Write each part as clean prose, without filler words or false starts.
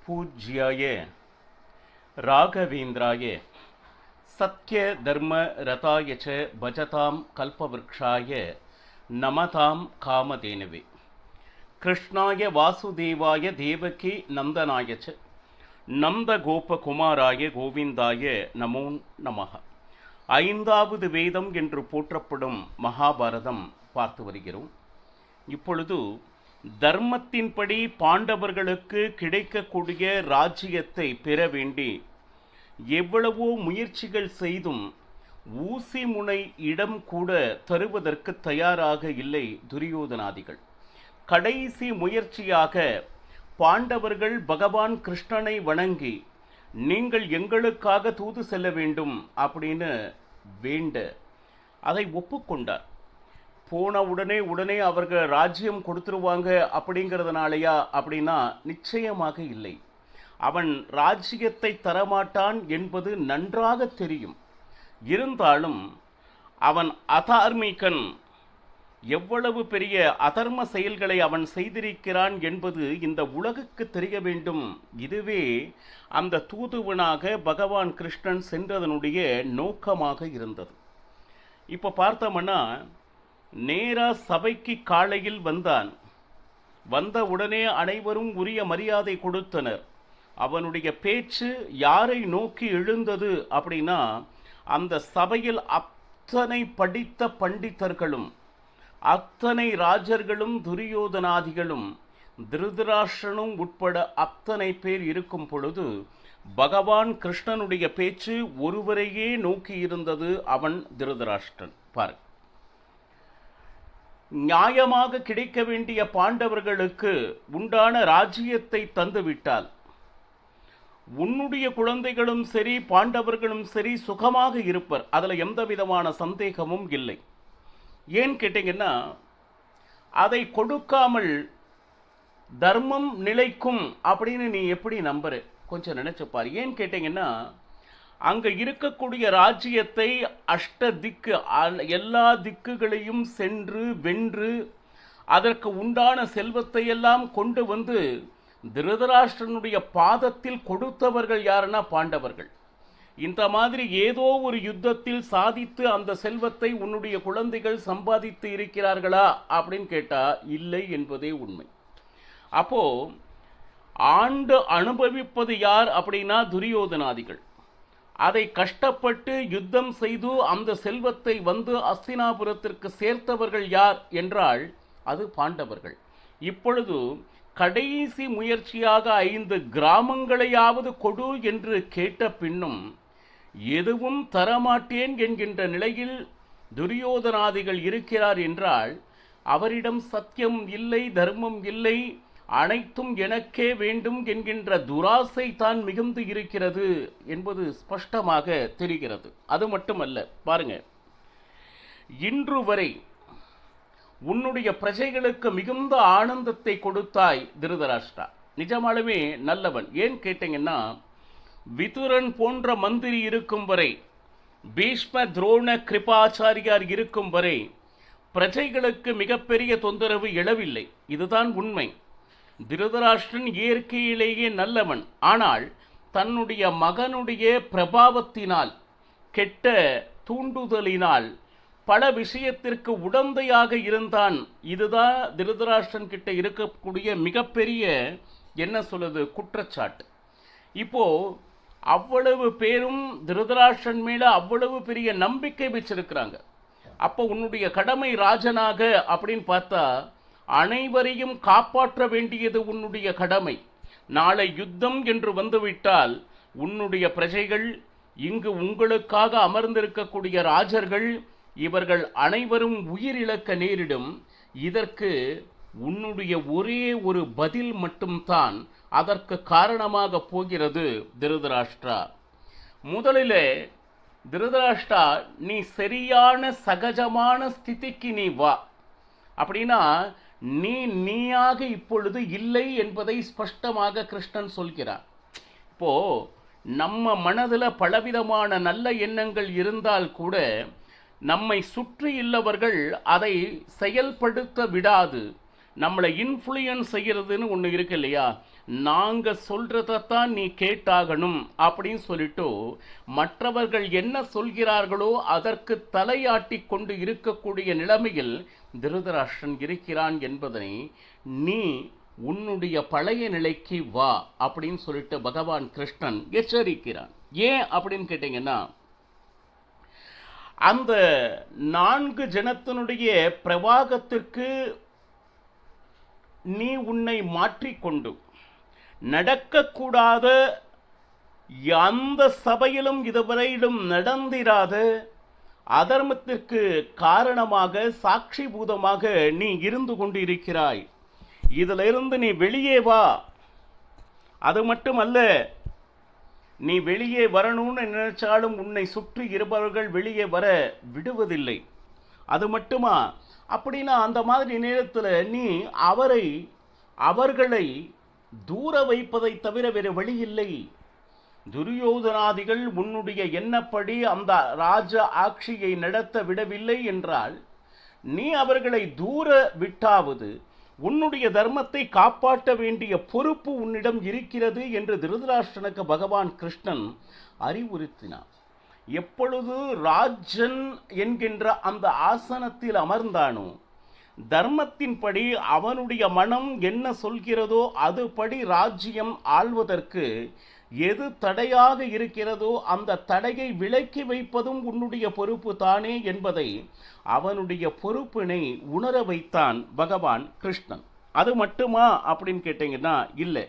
பூஜ்யாய ராகவேந்திராய சத்ய தர்ம ரதாய ச பஜதாம் கல்பவ்ருக்ஷாய நமதாம் காமதேனவே கிருஷ்ணாய வாசுதேவாய தேவகி நந்தனாய ச நந்தகோபகுமாராய கோவிந்தாய நமோ நமஹ. ஐந்தாவது வேதம் என்று போற்றப்படும் மகாபாரதம் பார்த்து வருகிறோம். இப்பொழுது தர்மத்தின்படி பாண்டவர்களுக்கு கிடைக்கக்கூடிய ராஜ்யத்தை பெற வேண்டி எவ்வளவோ முயற்சிகள் செய்தும் ஊசி முனை இடம் கூட தருவதற்கு தயாராக இல்லை துரியோதனாதிகள். கடைசி முயற்சியாக பாண்டவர்கள் பகவான் கிருஷ்ணனை வணங்கி நீங்கள் எங்களுக்காக தூது செல்ல வேண்டும் அப்படின்னு வேண்ட அதை ஒப்புக்கொண்டார். போன உடனே அவர்கள் ராஜ்யம் கொடுத்துருவாங்க அப்படிங்கிறதுனாலயா அப்படின்னா நிச்சயமாக இல்லை. அவன் ராஜ்யத்தை தரமாட்டான் என்பது நன்றாக தெரியும். இருந்தாலும் அவன் அதார்மிகன், எவ்வளவு பெரிய அதர்ம செயல்களை அவன் செய்திருக்கிறான் என்பது இந்த உலகுக்கு தெரிய வேண்டும். இதுவே அந்த தூதுவனாக பகவான் கிருஷ்ணன் சென்றதனுடைய நோக்கமாக இருந்தது. இப்போ பார்த்தோம்னா நேரா சபைக்கு காலையில் வந்தான். வந்த உடனே அனைவரும் உரிய மரியாதை கொடுத்தனர். அவனுடைய பேச்சு யாரை நோக்கி எழுந்தது அப்படின்னா அந்த சபையில் அத்தனை படித்த பண்டிதர்களும் அத்தனை ராஜர்களும் துரியோதனாதிகளும் திருதராஷ்டிரனும் உட்பட அத்தனை பேர் இருக்கும் பொழுது பகவான் கிருஷ்ணனுடைய பேச்சு ஒருவரையே நோக்கி இருந்தது. அவன் திருதராஷ்டிரன். பாரு, நியாயமாக கிடைக்க வேண்டிய பாண்டவர்களுக்கு உண்டான ராஜ்யத்தை தந்துவிட்டால் உன்னுடைய குழந்தைகளும் சரி பாண்டவர்களும் சரி சுகமாக இருப்பர். அதில் எந்த விதமான சந்தேகமும் இல்லை. ஏன் கேட்டீங்கன்னா அதை கொடுக்காமல் தர்மம் நிலைக்கும் அப்படின்னு நீ எப்படி நம்புற? கொஞ்சம் நினைச்சுப்பார். ஏன் கேட்டீங்கன்னா அங்க இருக்கக்கூடிய ராஜ்யத்தை அஷ்ட திக்கு எல்லா திக்குகளையும் சென்று வென்று அதற்கு உண்டான செல்வத்தை எல்லாம் கொண்டு வந்து திருதராஷ்டிரனுடைய பாதத்தில் கொடுத்தவர்கள் யாருன்னா பாண்டவர்கள். இந்த மாதிரி ஏதோ ஒரு யுத்தத்தில் சாதித்து அந்த செல்வத்தை உன்னுடைய குழந்தைகள் சம்பாதித்து இருக்கிறார்களா அப்படின்னு கேட்டா இல்லை என்பதே உண்மை. அப்போ ஆண்டு அனுபவிப்பது யார் அப்படின்னா துரியோதனாதிகள். அதை கஷ்டப்பட்டு யுத்தம் செய்து அந்த செல்வத்தை வந்து அஸ்தினாபுரத்திற்கு சேர்த்தவர்கள் யார் என்றால் அது பாண்டவர்கள். இப்பொழுது கடைசி முயற்சியாக 5 கிராமங்களையாவது கொடு என்று கேட்ட பின்னும் எதுவும் தரமாட்டேன் என்கின்ற நிலையில் துரியோதனாதிகள் இருக்கிறார் என்றால் அவரிடம் சத்தியம் இல்லை, தர்மம் இல்லை, அனைத்தும் எனக்கே வேண்டும் என்கின்ற துராசை தான் மிகுந்து இருக்கிறது என்பது ஸ்பஷ்டமாக தெரிகிறது. அது மட்டுமல்ல, பாருங்க, இன்று வரை உன்னுடைய பிரஜைகளுக்கு மிகுந்த ஆனந்தத்தை கொடுத்தாய் திருதராஷ்டிரா. நிஜமாலுமே நல்லவன். ஏன் கேட்டீங்கன்னா விதுரன் போன்ற மந்திரி இருக்கும் வரை, பீஷ்ம துரோண கிருபாச்சாரியார் இருக்கும் வரை பிரஜைகளுக்கு மிகப்பெரிய தொந்தரவு எழவில்லை. இதுதான் உண்மை. திருதராஷ்டிரன் இயற்கையிலேயே நல்லவன். ஆனால் தன்னுடைய மகனுடைய பிரபாவத்தினால் கெட்ட தூண்டுதலினால் பல விஷயத்திற்கு உடந்தையாக இருந்தான். இதுதான் திருதராஷ்டிரன் கிட்ட இருக்கக்கூடிய மிகப்பெரிய என்ன சொல்லுது குற்றச்சாட்டு. இப்போ அவ்வளவு பேரும் திருதராஷ்டிரன் மேல அவ்வளவு பெரிய நம்பிக்கை வச்சிருக்கிறாங்க. அப்போ உன்னுடைய கடமை ராஜனாக அப்படின்னு பார்த்தா அனைவரையும் காப்பாற்ற வேண்டியது உன்னுடைய கடமை. நாளை யுத்தம் என்று வந்துவிட்டால் உன்னுடைய பிரஜைகள், இங்கு உங்களுக்காக அமர்ந்திருக்கக்கூடிய ராஜர்கள், இவர்கள் அனைவரும் உயிரிழக்க நேரிடும். இதற்கு உன்னுடைய ஒரே ஒரு பதில் மட்டும்தான் அதற்கு காரணமாக போகிறது திருதராஷ்டிரா. முதலில் திருதராஷ்டிரா, நீ சரியான சகஜமான ஸ்திதிக்கு நீ வா. அப்படின்னா நீயாக இப்பொழுது இல்லை என்பதை ஸ்பஷ்டமாக கிருஷ்ணன் சொல்கிறார். இப்போ நம்ம மனதில் பலவிதமான நல்ல எண்ணங்கள் இருந்தால் கூட நம்மை சுற்றி உள்ளவர்கள் அதை செயல்படுத்த விடாது நம்மளை இன்ஃப்ளூயன்ஸ் செய்கிறதுன்னு ஒன்று இருக்கு இல்லையா, நாங்கள் சொல்கிறதான் நீ கேட்டாகணும் அப்படின்னு சொல்லிட்டு மற்றவர்கள் என்ன சொல்கிறார்களோ அதற்கு தலையாட்டி கொண்டு இருக்கக்கூடிய நிலைமையில் திருதராஷ்டிரன் இருக்கிறான் என்பதனை நீ உன்னுடைய பழைய நிலைக்கு வா அப்படின்னு சொல்லிட்டு பகவான் கிருஷ்ணன் எச்சரிக்கிறான். ஏன் அப்படின்னு கேட்டீங்கன்னா, அந்த 4 ஜனத்தினுடைய பிரவாகத்திற்கு நீ உன்னை மாற்றிக்கொண்டு நடக்கக்கூடாத அந்த சபையிலும் இதுவரையிலும் நடந்திராத அதர்மத்திற்கு காரணமாக சாட்சிபூதமாக நீ இருந்து கொண்டு இருக்கிறாய். இதிலிருந்து நீ வெளியே வா. அது மட்டுமல்ல, நீ வெளியே வரணும்னு நினைச்சாலும் உன்னை சுற்றி இருப்பவர்கள் வெளியே வர விடுவதில்லை. அது மட்டுமா, அப்படின்னா அந்த மாதிரி நேரத்தில் நீ அவர்களை தூர வைப்பதை தவிர வேறு வழி இல்லை. துரியோதனாதிகள் உன்னுடைய எண்ணப்படி அந்த ராஜ ஆட்சியை நடத்த விடவில்லை என்றால் நீ அவர்களை தூர விட்டாவது உன்னுடைய தர்மத்தை காப்பாற்ற வேண்டிய பொறுப்பு உன்னிடம் இருக்கிறது என்று திருதராஷ்டிரனுக்கு பகவான் கிருஷ்ணன் அறிவுறுத்தினார். எப்பொழுது ராஜன் என்கின்ற அந்த ஆசனத்தில் அமர்ந்தானோ, தர்மத்தின்படி அவனுடைய மனம் என்ன சொல்கிறதோ அதுபடி ராஜ்யம் ஆள்வதற்கு எது தடையாக இருக்கிறதோ அந்த தடையை விலக்கி வைப்பதும் உன்னுடைய பொறுப்பு தானே என்பதை அவனுடைய பொறுப்பினை உணர வைத்தான் பகவான் கிருஷ்ணன். அது மட்டுமா அப்படின்னு கேட்டீங்கன்னா இல்லை.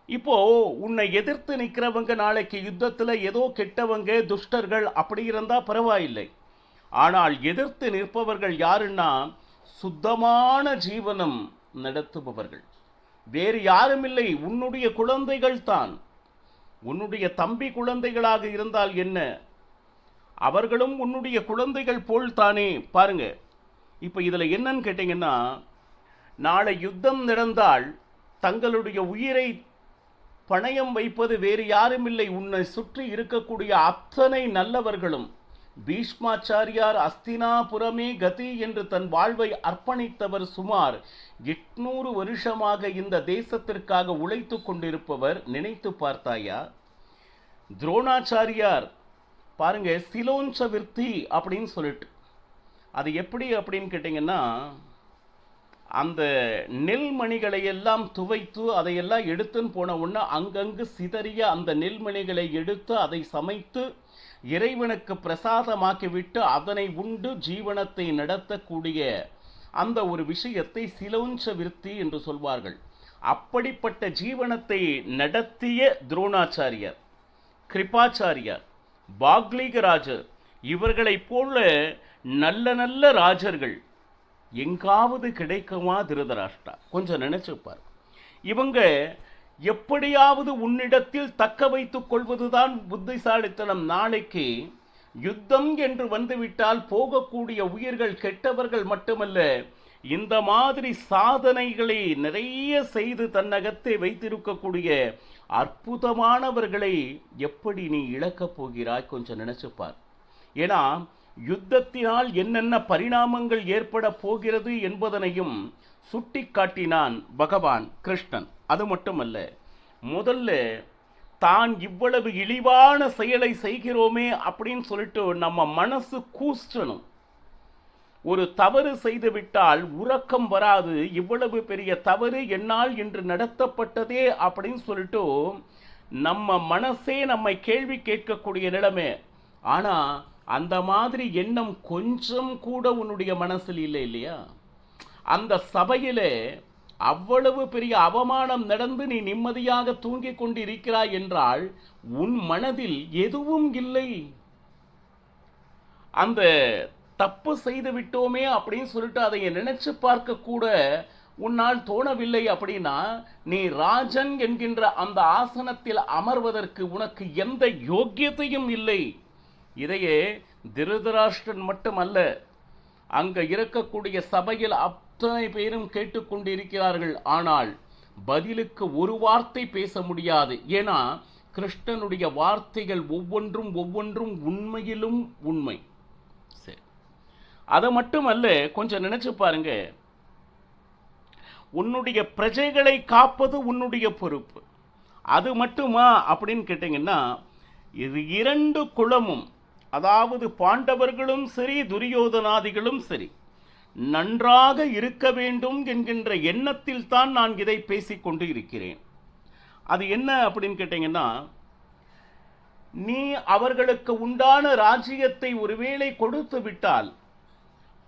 இப்போ உன்னை எதிர்த்து நிற்கிறவங்க நாளைக்கு யுத்தத்தில் ஏதோ கெட்டவங்க துஷ்டர்கள் அப்படி இருந்தால் பரவாயில்லை. ஆனால் எதிர்த்து நிற்பவர்கள் யாருன்னா சுத்தமான ஜீவனம் நடத்துபவர்கள். வேறு யாரும் இல்லை, உன்னுடைய குழந்தைகள் தான். உன்னுடைய தம்பி குழந்தைகளாக இருந்தால் என்ன, அவர்களும் உன்னுடைய குழந்தைகள் போல் தானே. பாருங்க, இப்போ இதில் என்னன்னு கேட்டீங்கன்னா, நாளை யுத்தம் நடந்தால் தங்களுடைய உயிரை பணயம் வைப்பது வேறு யாரும் இல்லை, உன்னை சுற்றி இருக்கக்கூடிய அத்தனை நல்லவர்களும். பீஷ்மாச்சாரியார் அஸ்தினாபுரமே கதி என்று தன் வாழ்வை அர்ப்பணித்தவர். சுமார் 800 வருஷமாக இந்த தேசத்திற்காக உழைத்து கொண்டிருப்பவர். நினைத்து பார்த்தாயா? துரோணாச்சாரியார் பாருங்க, சிலோஞ்ச விருத்தி அப்படின்னு சொல்லிட்டு, அது எப்படி அப்படின்னு கேட்டிங்கன்னா, அந்த நெல்மணிகளை எல்லாம் துவைத்து அதையெல்லாம் எடுத்துன்னு போன உடனே அங்கங்கு சிதறிய அந்த நெல்மணிகளை எடுத்து அதை சமைத்து இறைவனுக்கு பிரசாதமாக்கிவிட்டு அதனை உண்டு ஜீவனத்தை நடத்தக்கூடிய அந்த ஒரு விஷயத்தை சிலோஞ்ச விருத்தி என்று சொல்வார்கள். அப்படிப்பட்ட ஜீவனத்தை நடத்திய துரோணாச்சாரியார், கிருபாச்சாரியார், பாக்லீகராஜர், இவர்களைப் போல நல்ல நல்ல ராஜர்கள் எங்காவது கிடைக்குமா திருதராஷ்டிரா? கொஞ்சம் நினைச்சுப்பார். இவங்க எப்படியாவது உன்னிடத்தில் தக்க வைத்துக் கொள்வதுதான் புத்திசாலித்தனம். நாளைக்கு யுத்தம் என்று வந்துவிட்டால் போகக்கூடிய உயிர்கள் கெட்டவர்கள் மட்டுமல்ல, இந்த மாதிரி சாதனைகளை நிறைய செய்து தன்னகத்தை வைத்திருக்கக்கூடிய அற்புதமானவர்களை எப்படி நீ இழக்கப் போகிறாய்? கொஞ்சம் நினைச்சுப்பார். ஏன்னா யுத்தத்தினால் என்னென்ன பரிணாமங்கள் ஏற்பட போகிறது என்பதனையும் சுட்டி காட்டினான் பகவான் கிருஷ்ணன். அது மட்டுமல்ல, முதல்ல தான் இவ்வளவு இழிவான செயலை செய்கிறோமே அப்படின்னு சொல்லிட்டு நம்ம மனசு கூச்சணும். ஒரு தவறு செய்துவிட்டால் உறக்கம் வராது. இவ்வளவு பெரிய தவறு என்னால் இன்று நடத்தப்பட்டதே அப்படின்னு சொல்லிட்டு நம்ம மனசே நம்மை கேள்வி கேட்கக்கூடிய நிலைமை. ஆனா அந்த மாதிரி எண்ணம் கொஞ்சம் கூட உன்னுடைய மனசில் இல்லை இல்லையா? அந்த சபையிலே அவ்வளவு பெரிய அவமானம் நடந்து நீ நிம்மதியாக தூங்கிக் கொண்டு இருக்கிறாய் என்றால் உன் மனதில் எதுவும் இல்லை. அந்த தப்பு செய்து விட்டோமே அப்படின்னு சொல்லிட்டு அதை நினைச்சு பார்க்க கூட உன்னால் தோணவில்லை. அப்படின்னா நீ ராஜன் என்கின்ற அந்த ஆசனத்தில் அமர்வதற்கு உனக்கு எந்த யோக்கியத்தையும் இல்லை. இதையே திருதராஷ்டிரன் மட்டுமல்ல, அங்க இருக்கக்கூடிய சபையில் அத்தனை பேரும் கேட்டுக்கொண்டிருக்கிறார்கள். ஆனால் பதிலுக்கு ஒரு வார்த்தை பேச முடியாது. ஏன்னா கிருஷ்ணனுடைய வார்த்தைகள் ஒவ்வொன்றும் உண்மையிலும் உண்மை. சரி, அதை மட்டுமல்ல, கொஞ்சம் நினைச்சு பாருங்க. உன்னுடைய பிரஜைகளை காப்பது உன்னுடைய பொறுப்பு. அது மட்டுமா அப்படின்னு கேட்டீங்கன்னா, இது 2 குலமும், அதாவது பாண்டவர்களும் சரி துரியோதனாதிகளும் சரி, நன்றாக இருக்க வேண்டும் என்கின்ற எண்ணத்தில் தான் நான் இதை பேசிக்கொண்டு இருக்கிறேன். அது என்ன அப்படின்னு கேட்டீங்கன்னா, நீ அவர்களுக்கு உண்டான ராஜ்யத்தை ஒருவேளை கொடுத்து விட்டால்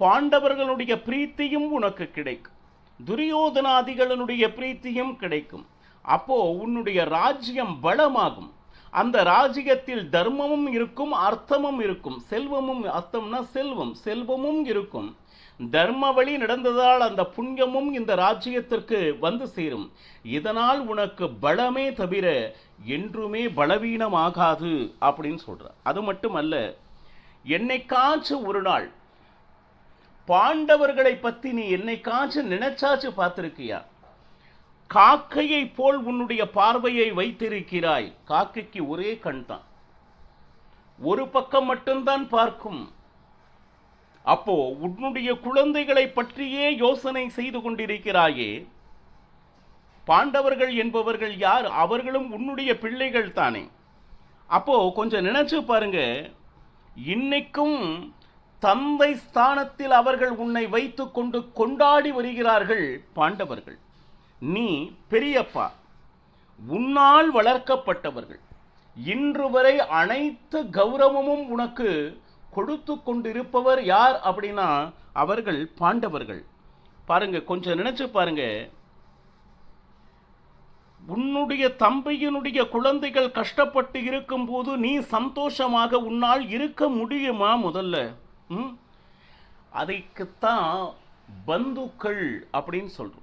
பாண்டவர்களுடைய பிரீத்தியும் உனக்கு கிடைக்கும், துரியோதனாதிகளுடைய பிரீத்தியும் கிடைக்கும். அப்போ உன்னுடைய ராஜ்யம் பலமாகும். அந்த ராஜ்யத்தில் தர்மமும் இருக்கும், அர்த்தமும் இருக்கும். செல்வமும், அர்த்தம்னா செல்வம், செல்வமும் இருக்கும். தர்ம வழி நடந்ததால் அந்த புண்ணியமும் இந்த ராஜ்யத்திற்கு வந்து சேரும். இதனால் உனக்கு பலமே தவிர என்றுமே பலவீனமாகாது அப்படின்னு சொல்ற. அது மட்டுமல்ல, என்னைக்காச்சும் ஒரு நாள் பாண்டவர்களை பத்தி நீ என்னைக்காச்சும் நினைச்சாச்சு பார்த்திருக்கியா? காக்கையை போல் உன்னுடைய பார்வையை வைத்திருக்கிறாய். காக்கைக்கு ஒரே கண் தான், ஒரு பக்கம் மட்டும்தான் பார்க்கும். அப்போ உன்னுடைய குழந்தைகளை பற்றியே யோசனை செய்து கொண்டிருக்கிறாயே. பாண்டவர்கள் என்பவர்கள் யார்? அவர்களும் உன்னுடைய பிள்ளைகள் தானே. அப்போ கொஞ்சம் நினைச்சு பாருங்க, இன்னைக்கும் தந்தை ஸ்தானத்தில் அவர்கள் உன்னை வைத்துக் கொண்டு கொண்டாடி வருகிறார்கள் பாண்டவர்கள். நீ பெரியப்பா, உன்னால் வளர்க்கப்பட்டவர்கள். இன்று வரை அனைத்து கௌரவமும் உனக்கு கொடுத்து கொண்டிருப்பவர் யார் அப்படின்னா அவர்கள் பாண்டவர்கள். பாருங்க, கொஞ்சம் நினைச்சு பாருங்க, உன்னுடைய தம்பியினுடைய குழந்தைகள் கஷ்டப்பட்டு இருக்கும் போது நீ சந்தோஷமாக உன்னால் இருக்க முடியுமா? முதல்ல அதைக்குத்தான் பந்துக்கள் அப்படின்னு சொல்றோம்.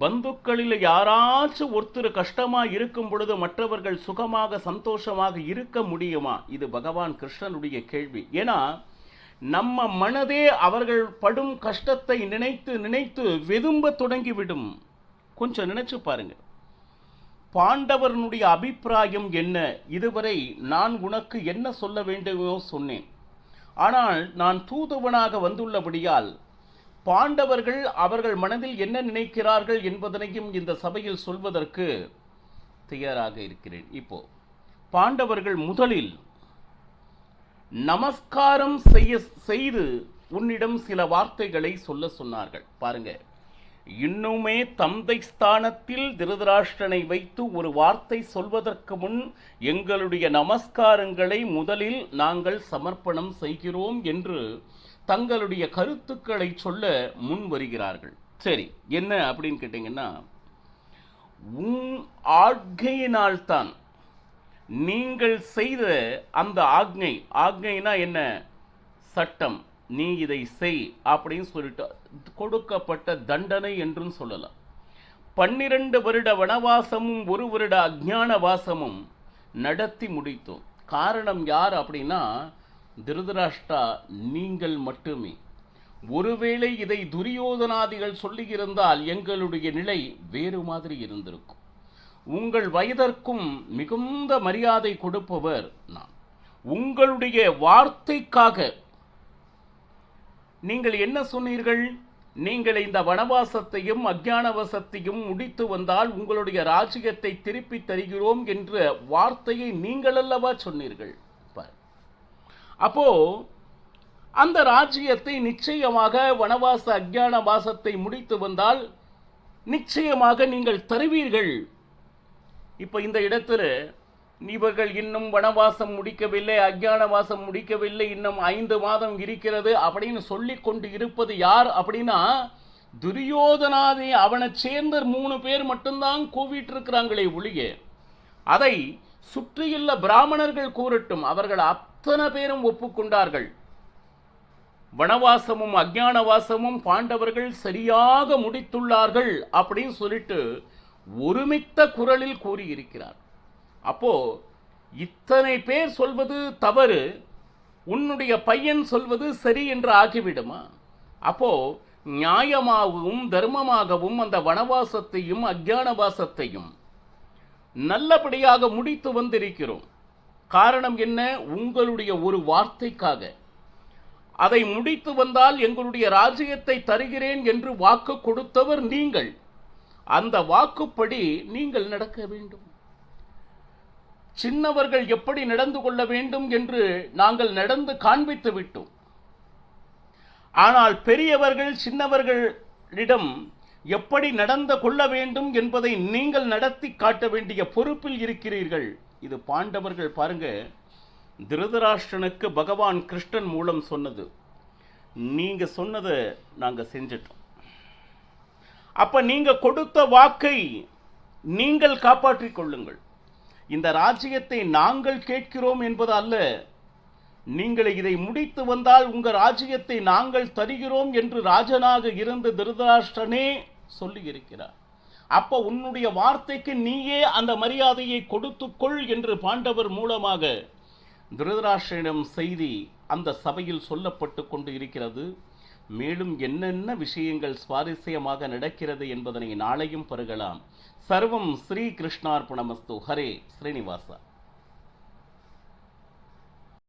பந்துக்களில் யாராச்சும் ஒருத்தர் கஷ்டமா இருக்கும் பொழுது மற்றவர்கள் சுகமாக சந்தோஷமாக இருக்க முடியுமா? இது பகவான் கிருஷ்ணனுடைய கேள்வி. ஏன்னா நம்ம மனதே அவர்கள் படும் கஷ்டத்தை நினைத்து நினைத்து வெதும்ப தொடங்கிவிடும். கொஞ்சம் நினைச்சு பாருங்க, பாண்டவனுடைய அபிப்பிராயம் என்ன? இதுவரை நான் உனக்கு என்ன சொல்ல வேண்டுமோ சொன்னேன். ஆனால் நான் தூதுவனாக வந்துள்ளபடியால் பாண்டவர்கள் அவர்கள் மனதில் என்ன நினைக்கிறார்கள் என்பதனையும் இந்த சபையில் சொல்வதற்கு தயாராக இருக்கிறேன். இப்போ பாண்டவர்கள் முதலில் நமஸ்காரம் செய்து உன்னிடம் சில வார்த்தைகளை சொல்ல சொன்னார்கள். பாருங்க, இன்னுமே தந்தை ஸ்தானத்தில் திருதராஷ்டிரனை வைத்து ஒரு வார்த்தை சொல்வதற்கு முன் எங்களுடைய நமஸ்காரங்களை முதலில் நாங்கள் சமர்ப்பணம் செய்கிறோம் என்று தங்களுடைய கருத்துக்களை சொல்ல முன் வருகிறார்கள். சரி, என்ன அப்படின்னு கேட்டீங்கன்னா, உன் ஆக்ஞையினால்தான் நீங்கள் செய்த அந்த ஆக்ஞைனா என்ன? சட்டம், நீ இதை செய் அப்படின்னு சொல்லிட்டு கொடுக்கப்பட்ட தண்டனை என்றும் சொல்லலாம். 12 வருட வனவாசமும் 1 வருட அஜ்ஞான வாசமும் நடத்தி முடித்தோம். காரணம் யார் அப்படின்னா திருதராஷ்டிரா, நீங்கள் மட்டுமே. ஒருவேளை இதை துரியோதனாதிகள் சொல்லியிருந்தால் எங்களுடைய நிலை வேறு மாதிரி இருந்திருக்கும். உங்கள் வயதிற்கும் மிகுந்த மரியாதை கொடுப்பவர் நான். உங்களுடைய வார்த்தைக்காக நீங்கள் என்ன சொன்னீர்கள்? நீங்கள் இந்த வனவாசத்தையும் அஜ்ஞானவாசத்தையும் முடித்து வந்தால் உங்களுடைய ராஜ்யத்தை திருப்பி தருகிறோம் என்ற வார்த்தையை நீங்கள் அல்லவா சொன்னீர்கள்? அப்போ அந்த ராஜ்யத்தை நிச்சயமாக வனவாச அஜ்ஞான வாசத்தை முடித்து வந்தால் நிச்சயமாக நீங்கள் தருவீர்கள். இப்ப இந்த இடத்துல இவர்கள் இன்னும் வனவாசம் முடிக்கவில்லை, அஜ்ஞான வாசம் முடிக்கவில்லை, இன்னும் 5 மாதம் இருக்கிறது அப்படின்னு சொல்லி கொண்டு இருப்பது யார் அப்படின்னா துரியோதனாதி. அவனை சேர்ந்த 3 பேர் மட்டும்தான் கூவிட்டு இருக்கிறாங்களே ஒழிய அதை சுற்றியுள்ள பிராமணர்கள் கூறட்டும், அவர்கள் அத்தனை பேரும் ஒப்புக்கொண்டார்கள். வனவாசமும் அஜ்ஞானவாசமும் பாண்டவர்கள் சரியாக முடித்துள்ளார்கள் அப்படின்னு சொல்லிட்டு ஒருமித்த குரலில் கூறியிருக்கிறார். அப்போ இத்தனை பேர் சொல்வது தவறு, உன்னுடைய பையன் சொல்வது சரி என்று ஆகிவிடுமா? அப்போ நியாயமாகவும் தர்மமாகவும் அந்த வனவாசத்தையும் அஜ்ஞானவாசத்தையும் நல்லபடியாக முடித்து வந்திருக்கிறோம். காரணம் என்ன? உங்களுடைய ஒரு வார்த்தைக்காக. அதை முடித்து வந்தால் எங்களுடைய ராஜ்யத்தை தருகிறேன் என்று வாக்கு கொடுத்தவர் நீங்கள். அந்த வாக்குப்படி நீங்கள் நடக்க வேண்டும். சின்னவர்கள் எப்படி நடந்து கொள்ள வேண்டும் என்று நாங்கள் நடந்து காண்பித்து விட்டோம். ஆனால் பெரியவர்கள் சின்னவர்களிடம் எப்படி நடந்து கொள்ள வேண்டும் என்பதை நீங்கள் நடத்தி காட்ட வேண்டிய பொறுப்பில் இருக்கிறீர்கள். இது பாண்டவர்கள் பாருங்க, திருதராஷ்டிரனுக்கு பகவான் கிருஷ்ணன் மூலம் சொன்னது. நீங்க சொன்னதை நாங்க செஞ்சிட்டோம். அப்ப நீங்க கொடுத்த வாக்கை நீங்கள் காப்பாற்றிக் கொள்ளுங்கள். இந்த ராஜ்யத்தை நாங்கள் கேட்கிறோம் என்பது அல்ல, நீங்கள் இதை முடித்து வந்தால் உங்க ராஜ்யத்தை நாங்கள் தருகிறோம் என்று ராஜனாக இருந்த திருதராஷ்டிரனே சொல்லி இருக்கிறார். அப்ப உன்னுடைய வார்த்தைக்கு நீயே அந்த மரியாதையை கொடுத்துக்கொள் என்று பாண்டவர் மூலமாக திருதராஷ்டிரனிடம் செய்தி அந்த சபையில் சொல்லப்பட்டு கொண்டு இருக்கிறது. மேலும் என்னென்ன விஷயங்கள் சுவாரஸ்யமாக நடக்கிறது என்பதனை நாளையும் பருகலாம். சர்வம் ஸ்ரீ கிருஷ்ணார்ப்பணமஸ்து. ஹரே ஸ்ரீனிவாசா.